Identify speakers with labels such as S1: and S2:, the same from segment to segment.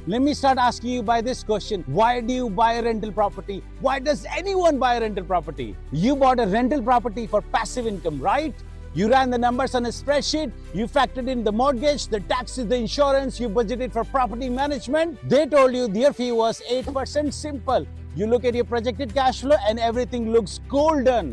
S1: Let me start asking you by this question. Why do you buy a rental property? Why does anyone buy a rental property? You bought a rental property for passive income, right? You ran the numbers on a spreadsheet, you factored in the mortgage, the taxes, the insurance, you budgeted for property management. They told you their fee was 8%. Simple. You look at your projected cash flow and everything looks golden.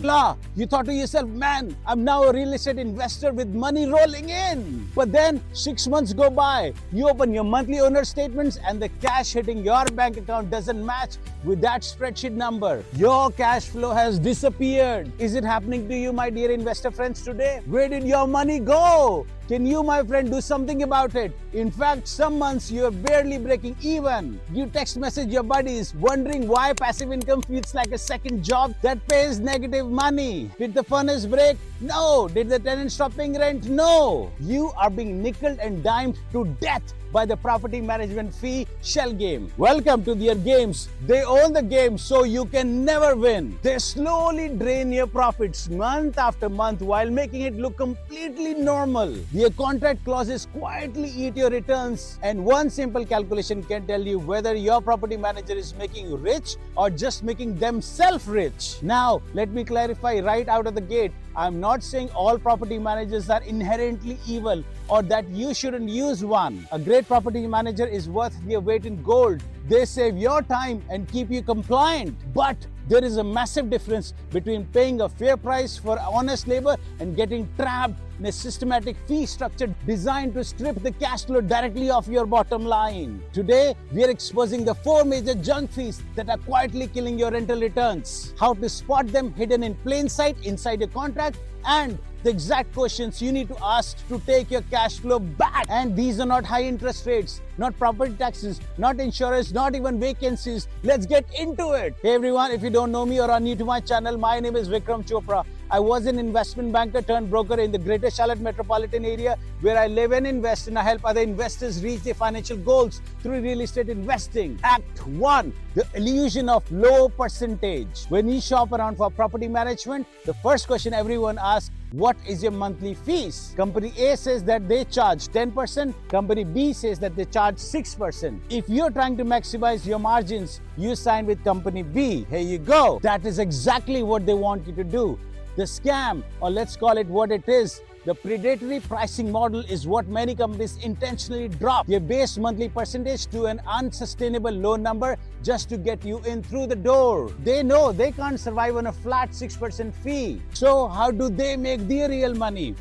S1: You thought to yourself, man, I'm now a real estate investor with money rolling in. But then 6 months go by, you open your monthly owner statements and the cash hitting your bank account doesn't match with that spreadsheet number. Your cash flow has disappeared. Is it happening to you, my dear investor friends, today? Where did your money go? Can you, my friend, do something about it? In fact, some months you are barely breaking even. You text message your buddies wondering why passive income feels like a second job that pays negative money. Did the furnace break? No. Did the tenant stop paying rent? No. You are being nickeled and dimed to death by the property management fee shell game. Welcome to their games. They own the game so you can never win. They slowly drain your profits month after month while making it look completely normal. Their contract clauses quietly eat your returns, and one simple calculation can tell you whether your property manager is making you rich or just making themselves rich. Now, let me clarify right out of the gate. I'm not saying all property managers are inherently evil or that you shouldn't use one. A great property manager is worth their weight in gold. They save your time and keep you compliant. But there is a massive difference between paying a fair price for honest labor and getting trapped in a systematic fee structure designed to strip the cash flow directly off your bottom line. Today, we are exposing the 4 major junk fees that are quietly killing your rental returns, how to spot them hidden in plain sight inside your contract, and the exact questions you need to ask to take your cash flow back. And these are not high interest rates, not property taxes, not insurance, not even vacancies. Let's get into it. Hey everyone, if you don't know me or are new to my channel, my name is Vikram Chopra. I was an investment banker turned broker in the Greater Charlotte metropolitan area where I live and invest, and I help other investors reach their financial goals through real estate investing. Act 1. The illusion of low percentage. When you shop around for property management, the first question everyone asks, what is your monthly fees? Company A says that they charge 10%. Company B says that they charge 6%. If you're trying to maximize your margins, you sign with Company B. Here you go. That is exactly what they want you to do. The scam, or let's call it what it is, the predatory pricing model is what many companies intentionally drop their base monthly percentage to an unsustainable low number just to get you in through the door. They know they can't survive on a flat 6% fee. So how do they make their real money?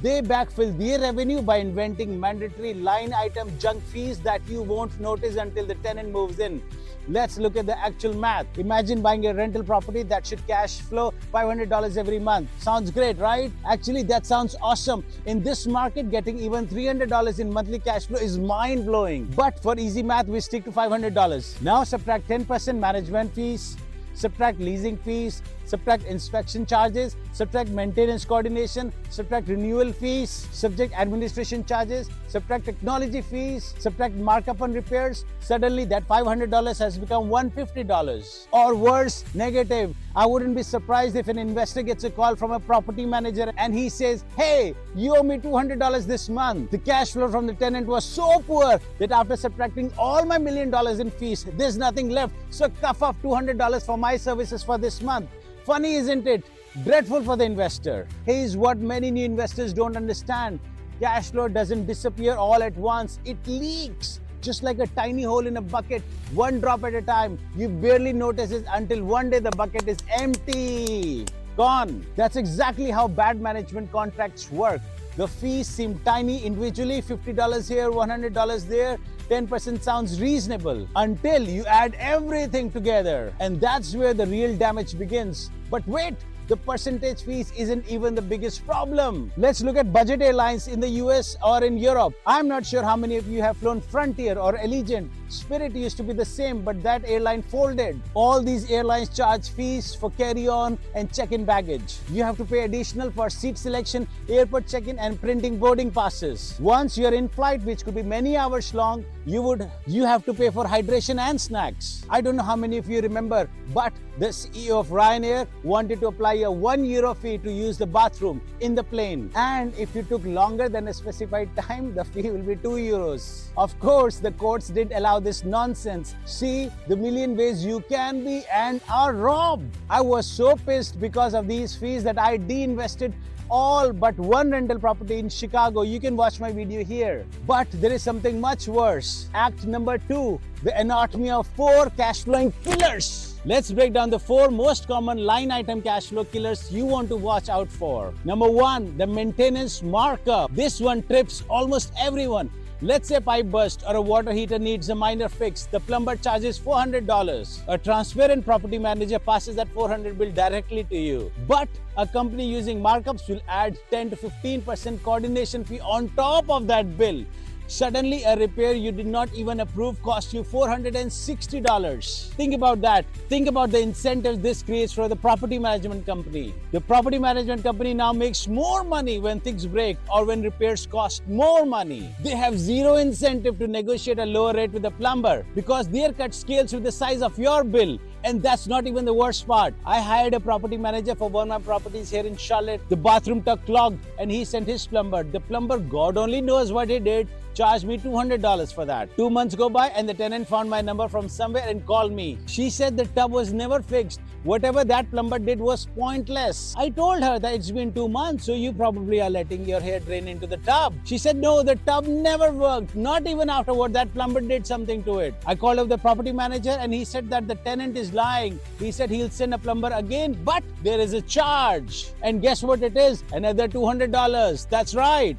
S1: They backfill their revenue by inventing mandatory line item junk fees that you won't notice until the tenant moves in. Let's look at the actual math. Imagine buying a rental property that should cash flow $500 every month. Sounds great, right? Actually, that sounds awesome. In this market, getting even $300 in monthly cash flow is mind-blowing. But for easy math, we stick to $500. Now subtract 10% management fees, subtract leasing fees, subtract inspection charges, subtract maintenance coordination, subtract renewal fees, subtract administration charges, subtract technology fees, subtract markup on repairs. Suddenly that $500 has become $150. Or worse, negative. I wouldn't be surprised if an investor gets a call from a property manager and he says, hey, you owe me $200 this month. The cash flow from the tenant was so poor that after subtracting all my $1 million in fees, there's nothing left. So cough up $200 for my services for this month. Funny, isn't it? Dreadful for the investor. Here's what many new investors don't understand. Cash flow doesn't disappear all at once. It leaks. Just like a tiny hole in a bucket, one drop at a time. You barely notice it until one day the bucket is empty. Gone. That's exactly how bad management contracts work. The fees seem tiny individually, $50 here, $100 there. 10% sounds reasonable until you add everything together. And that's where the real damage begins. But wait, the percentage fees isn't even the biggest problem. Let's look at budget airlines in the US or in Europe. I'm not sure how many of you have flown Frontier or Allegiant. Spirit used to be the same, but that airline folded. All these airlines charge fees for carry-on and check-in baggage. You have to pay additional for seat selection, airport check-in, and printing boarding passes. Once you're in flight, which could be many hours long, you have to pay for hydration and snacks. I don't know how many of you remember, but the CEO of Ryanair wanted to apply apply a €1 fee to use the bathroom in the plane. And if you took longer than a specified time, the fee will be €2. Of course, the courts didn't allow this nonsense. See the million ways you can be and are robbed. I was so pissed because of these fees that I de-invested all but one rental property in Chicago. You can watch my video here. But there is something much worse. Act number 2, the anatomy of 4 cash flowing killers. Let's break down the 4 most common line item cash flow killers you want to watch out for. Number 1, the maintenance markup. This one trips almost everyone. Let's say pipe burst or a water heater needs a minor fix. The plumber charges $400. A transparent property manager passes that $400 bill directly to you. But a company using markups will add 10 to 15% coordination fee on top of that bill. Suddenly, a repair you did not even approve costs you $460. Think about that. Think about the incentives this creates for the property management company. The property management company now makes more money when things break or when repairs cost more money. They have zero incentive to negotiate a lower rate with the plumber because their cut scales with the size of your bill. And that's not even the worst part. I hired a property manager for one of my properties here in Charlotte. The bathroom tub clogged and he sent his plumber. The plumber, God only knows what he did, charged me $200 for that. 2 months go by and the tenant found my number from somewhere and called me. She said the tub was never fixed. Whatever that plumber did was pointless. I told her that it's been 2 months, so you probably are letting your hair drain into the tub. She said, no, the tub never worked. Not even afterward, that plumber did something to it. I called up the property manager and he said that the tenant is lying. He said he'll send a plumber again, but there is a charge. And guess what it is? Another $200. That's right.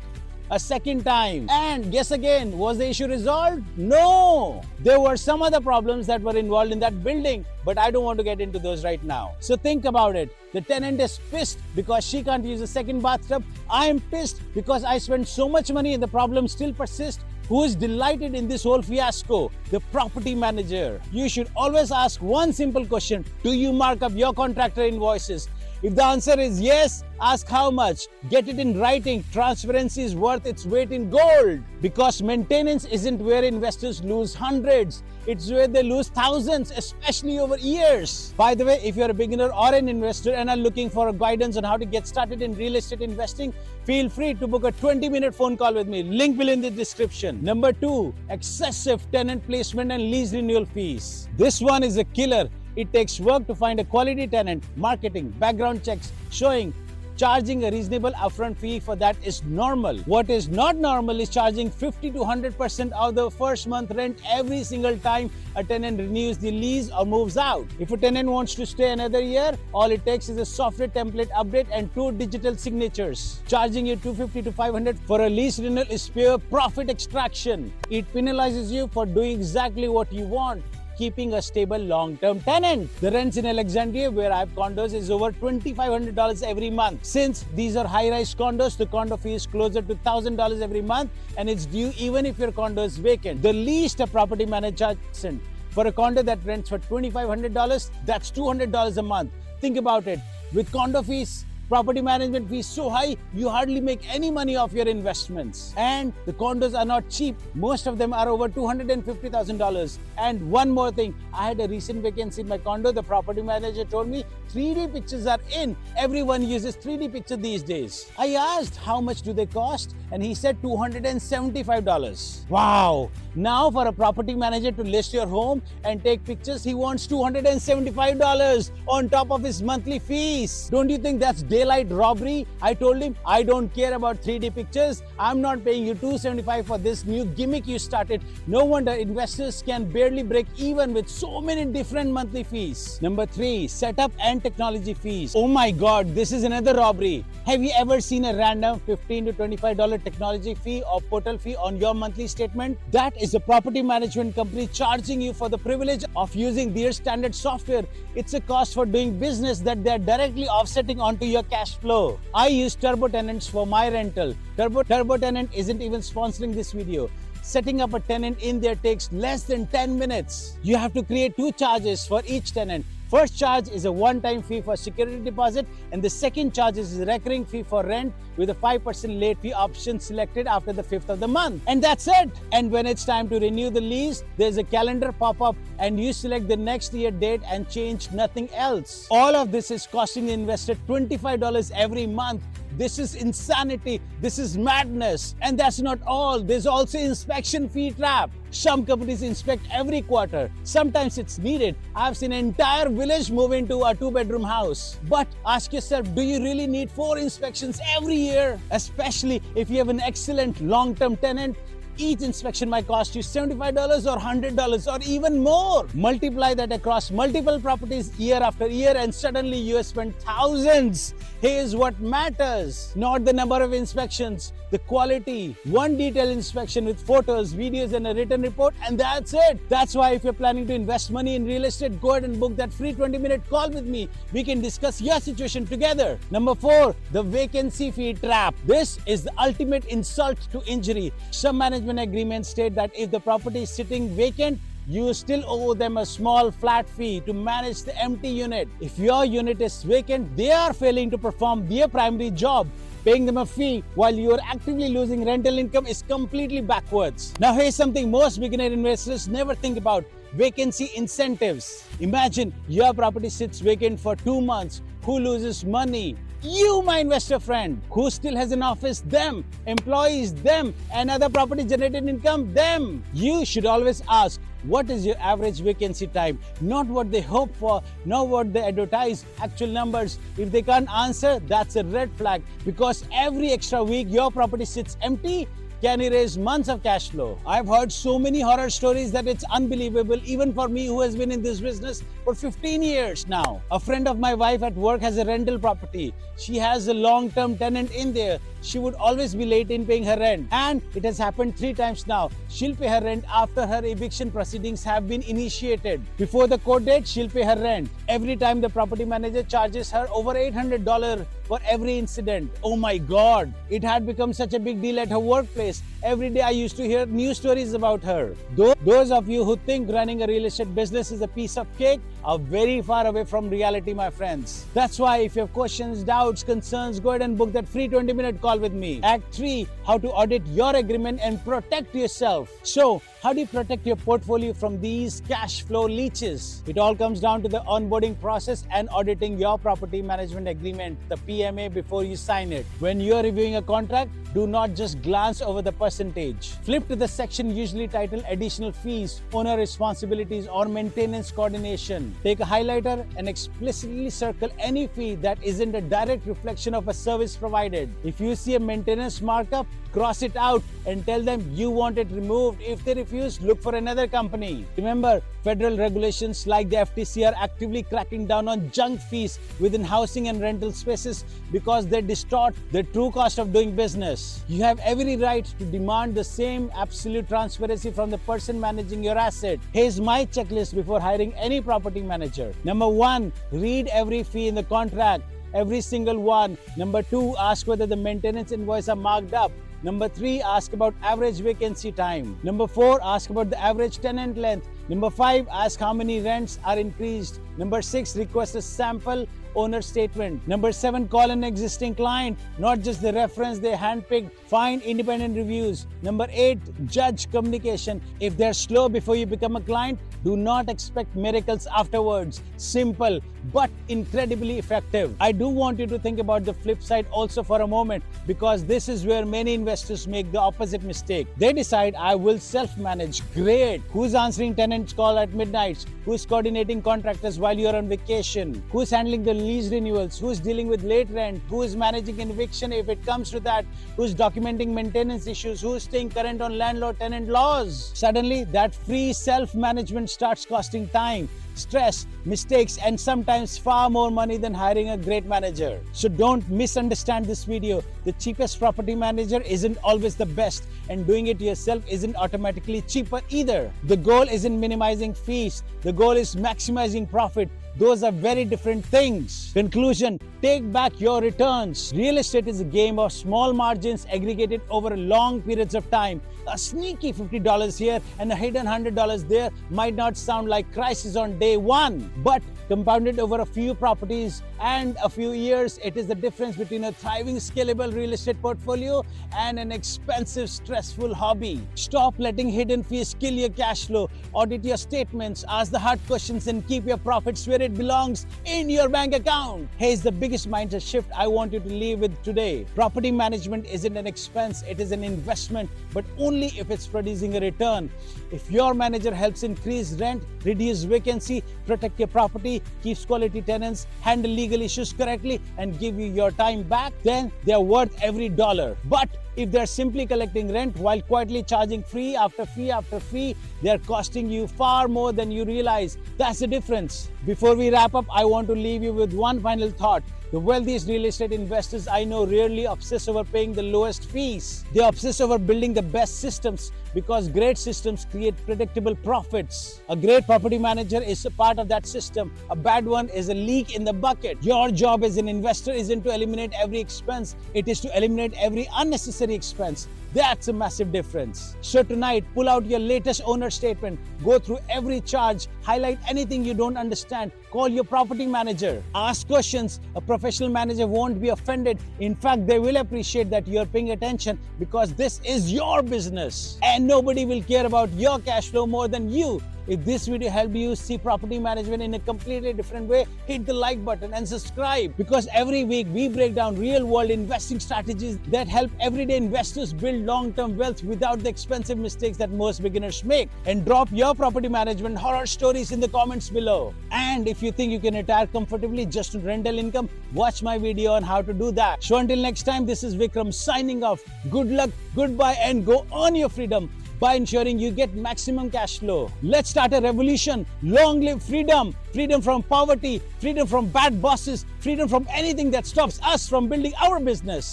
S1: A second time. And guess again, was the issue resolved? No! There were some other problems that were involved in that building, but I don't want to get into those right now. So think about it. The tenant is pissed because she can't use a second bathtub. I am pissed because I spent so much money and the problem still persists. Who is delighted in this whole fiasco? The property manager. You should always ask one simple question. Do you mark up your contractor invoices? If the answer is yes, ask how much. Get it in writing. Transparency is worth its weight in gold. Because maintenance isn't where investors lose hundreds. It's where they lose thousands, especially over years. By the way, if you're a beginner or an investor and are looking for guidance on how to get started in real estate investing, feel free to book a 20-minute phone call with me. Link will in the description. Number 2, excessive tenant placement and lease renewal fees. This one is a killer. It takes work to find a quality tenant, marketing, background checks, showing. Charging a reasonable upfront fee for that is normal. What is not normal is charging 50 to 100% of the first month rent every single time a tenant renews the lease or moves out. If a tenant wants to stay another year, all it takes is a software template update and 2 digital signatures. Charging you $250 to $500 for a lease renewal is pure profit extraction. It penalizes you for doing exactly what you want, keeping a stable long-term tenant. The rents in Alexandria, where I have condos, is over $2,500 every month. Since these are high-rise condos, the condo fee is closer to $1,000 every month and it's due even if your condo is vacant. The least a property manager charges for a condo that rents for $2,500, that's $200 a month. Think about it. With condo fees, property management fees so high, you hardly make any money off your investments. And the condos are not cheap. Most of them are over $250,000. And one more thing, I had a recent vacancy in my condo. The property manager told me 3D pictures are in. Everyone uses 3D pictures these days. I asked how much do they cost and he said $275. Wow! Now for a property manager to list your home and take pictures, he wants $275 on top of his monthly fees. Don't you think that's daylight robbery? I told him, I don't care about 3D pictures. I'm not paying you $275 for this new gimmick you started. No wonder investors can barely break even with so many different monthly fees. Number 3, setup and technology fees. Oh my God, this is another robbery. Have you ever seen a random $15 to $25 technology fee or portal fee on your monthly statement? That is a property management company charging you for the privilege of using their standard software. It's a cost for doing business that they're directly offsetting onto your cash flow. I use Turbo Tenants for my rental. Turbo Tenant isn't even sponsoring this video. Setting up a tenant in there takes less than 10 minutes. You have to create 2 charges for each tenant. First charge is a one-time fee for security deposit, and the second charge is a recurring fee for rent with a 5% late fee option selected after the 5th of the month. And that's it. And when it's time to renew the lease, there's a calendar pop-up and you select the next year date and change nothing else. All of this is costing the investor $25 every month. This is insanity. This is madness. And that's not all. There's also inspection fee trap. Some companies inspect every quarter. Sometimes it's needed. I've seen an entire village move into a 2-bedroom house. But ask yourself, do you really need 4 inspections every year? Especially if you have an excellent long-term tenant. Each inspection might cost you $75 or $100 or even more. Multiply that across multiple properties year after year and suddenly you have spent thousands. Here's what matters. Not the number of inspections, the quality. One detailed inspection with photos, videos and a written report and that's it. That's why if you're planning to invest money in real estate, go ahead and book that free 20-minute call with me. We can discuss your situation together. Number 4, the vacancy fee trap. This is the ultimate insult to injury. Some management agreements state that if the property is sitting vacant, you still owe them a small flat fee to manage the empty unit. If your unit is vacant, they are failing to perform their primary job. Paying them a fee while you are actively losing rental income is completely backwards. Now here's something most beginner investors never think about: vacancy incentives. Imagine your property sits vacant for 2 months. Who loses money? You, my investor friend. Who still has an office? Them. Employees? Them. And other property generated income? Them. You should always ask, what is your average vacancy time? Not what they hope for, not what they advertise, actual numbers. If they can't answer, that's a red flag, because every extra week your property sits empty can erase months of cash flow. I've heard so many horror stories that it's unbelievable, even for me who has been in this business for 15 years now. A friend of my wife at work has a rental property. She has a long-term tenant in there. She would always be late in paying her rent. And it has happened 3 times now. She'll pay her rent after her eviction proceedings have been initiated. Before the court date, she'll pay her rent. Every time the property manager charges her over $800 for every incident. Oh my God, it had become such a big deal at her workplace. Every day I used to hear news stories about her. Those of you who think running a real estate business is a piece of cake are very far away from reality, my friends. That's why if you have questions, doubts, concerns, go ahead and book that free 20-minute call with me. Act 3, how to audit your agreement and protect yourself. So, how do you protect your portfolio from these cash flow leeches? It all comes down to the onboarding process and auditing your property management agreement, the PMA, before you sign it. When you are reviewing a contract, do not just glance over the percentage. Flip to the section usually titled Additional Fees, Owner Responsibilities or Maintenance Coordination. Take a highlighter and explicitly circle any fee that isn't a direct reflection of a service provided. If you see a maintenance markup, cross it out and tell them you want it removed. If they refuse, look for another company. Remember, federal regulations like the FTC are actively cracking down on junk fees within housing and rental spaces because they distort the true cost of doing business. You have every right to demand the same absolute transparency from the person managing your asset. Here's my checklist before hiring any property manager. Number 1, read every fee in the contract. Every single one. Number 2, ask whether the maintenance invoice are marked up. Number 3, ask about average vacancy time. Number 4, ask about the average tenant length. Number 5, ask how many rents are increased. Number 6, request a sample owner statement. Number 7, call an existing client, not just the reference they handpicked. Find independent reviews. Number 8, judge communication. If they're slow before you become a client, do not expect miracles afterwards. Simple, but incredibly effective. I do want you to think about the flip side also for a moment, because this is where many investors make the opposite mistake. They decide, I will self-manage. Great. Who's answering tenants' call at midnight? Who's coordinating contractors while you're on vacation? Who's handling the lease renewals? Who's dealing with late rent? Who is managing an eviction if it comes to that? Who's documenting maintenance issues? Who's staying current on landlord-tenant laws? Suddenly, that free self-management starts costing time, stress, mistakes, and sometimes far more money than hiring a great manager. So don't misunderstand this video. The cheapest property manager isn't always the best, and doing it yourself isn't automatically cheaper either. The goal isn't minimizing fees. The goal is maximizing profit. Those are very different things. Conclusion, take back your returns. Real estate is a game of small margins aggregated over long periods of time. A sneaky $50 here and a hidden $100 there might not sound like crisis on day one, but compounded over a few properties and a few years, it is the difference between a thriving, scalable real estate portfolio and an expensive, stressful hobby. Stop letting hidden fees kill your cash flow. Audit your statements, ask the hard questions, and keep your profits where it belongs, in your bank account. Here's the biggest mindset shift I want you to leave with today. Property management isn't an expense, it is an investment, but only if it's producing a return. If your manager helps increase rent, reduce vacancy, protect your property, keeps quality tenants, handle legal issues correctly, and give you your time back, then they're worth every dollar. But if they're simply collecting rent while quietly charging fee after fee after fee, they're costing you far more than you realize. That's the difference. Before we wrap up, I want to leave you with one final thought. The wealthiest real estate investors I know rarely obsess over paying the lowest fees. They obsess over building the best systems, because great systems create predictable profits. A great property manager is a part of that system. A bad one is a leak in the bucket. Your job as an investor isn't to eliminate every expense. It is to eliminate every unnecessary expense. That's a massive difference. So tonight, pull out your latest owner statement, go through every charge, highlight anything you don't understand, call your property manager, ask questions. A professional manager won't be offended. In fact, they will appreciate that you're paying attention, because this is your business and nobody will care about your cash flow more than you. If this video helped you see property management in a completely different way, hit the like button and subscribe, because every week we break down real-world investing strategies that help everyday investors build long-term wealth without the expensive mistakes that most beginners make. And drop your property management horror stories in the comments below. And if you think you can retire comfortably just on rental income, watch my video on how to do that. So until next time, this is Vikram signing off. Good luck, goodbye, and go on your freedom by ensuring you get maximum cash flow. Let's start a revolution. Long live freedom. Freedom from poverty, freedom from bad bosses, freedom from anything that stops us from building our business.